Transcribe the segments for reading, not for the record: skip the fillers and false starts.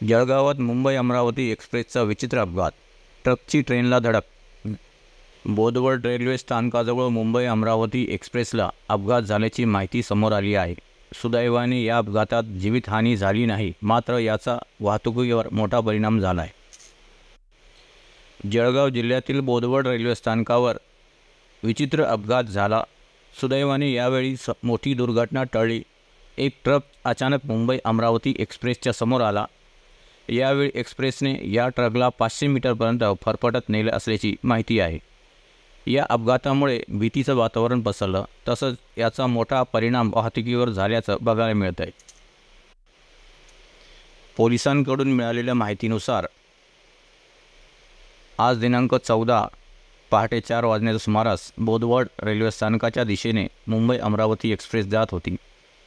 जळगावात मुंबई अमरावती एक्सप्रेसचा विचित्र अपघात, ट्रकची ट्रेनला धडक। बोदवड रेल्वे स्थानकाजवळ मुंबई अमरावती एक्सप्रेसला अपघात झाल्याची माहिती समोर आली आहे। सुदैवाने या अपघातात जीवितहानी झाली नाही, मात्र याचा वाहतुकीवर मोठा परिणाम झाला आहे। जळगाव जिल्ह्यातील बोदवड रेल्वे स्थानकावर विचित्र अपघात झाला। सुदैवाने यावेळी मोठी दुर्घटना टळली। एक ट्रक अचानक मुंबई अमरावती एक्सप्रेसच्या समोर आला। यावेळी एक्सप्रेसने या ट्रकला 500 मीटरपर्यंत फरफटत नेले असल्याची माहिती आहे। या अपघातामुळे भीतीचं वातावरण पसरलं, तसंच याचा मोठा परिणाम वाहतुकीवर झाल्याचं बघायला मिळत आहे। पोलिसांकडून मिळालेल्या माहितीनुसार आज दिनांक 14 पहाटे 4 वाजण्याच्या सुमारास बोदवड रेल्वे स्थानकाच्या दिशेने मुंबई अमरावती एक्सप्रेस जात होती।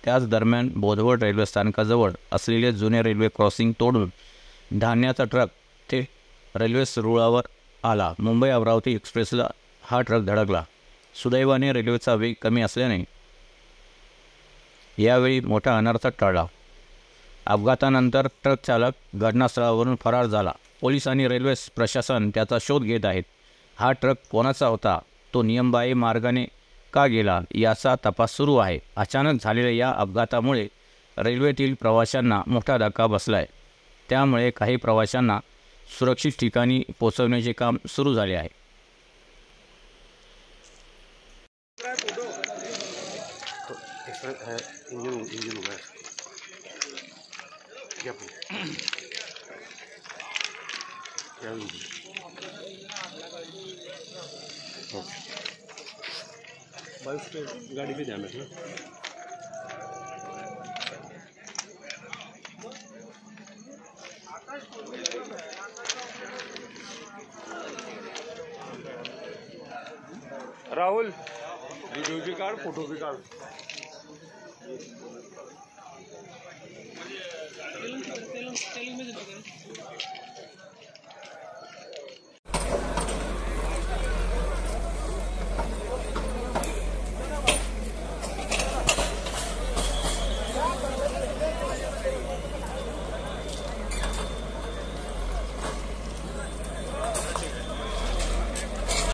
त्याच दरम्यान बोदवड रेल्वे स्थानकाजवळ असलेले जुने रेल्वे क्रॉसिंग तोडून धान्याचा ट्रक थेट रेल्वे रुळावर आला। मुंबई अमरावती एक्सप्रेसला हा ट्रक धडकला। सुदैवाने रेल्वेचा वेग कमी असल्याने यावेळी मोठा अनर्थ टळला। अपघातानंतर ट्रक चालक घटनास्थळावरून फरार झाला। पोलीस आणि रेल्वे प्रशासन त्याचा शोध घेत आहेत। हा ट्रक कोणाचा होता, तो नियमबाह्य मार्गाने का गेला, याचा तपास सुरू आहे। अचानक झालेल्या या अपघातामुळे रेल्वेतील प्रवाशांना मोठा धक्का बसला आहे। त्यामुळे काही प्रवाशांना सुरक्षित ठिकाणी पोहोचवण्याचे काम सुरू झाले आहे। गाड़ी पे ध्यान रखना। राहुल वीडियो भी काट, फोटो भी काट। तेलंग में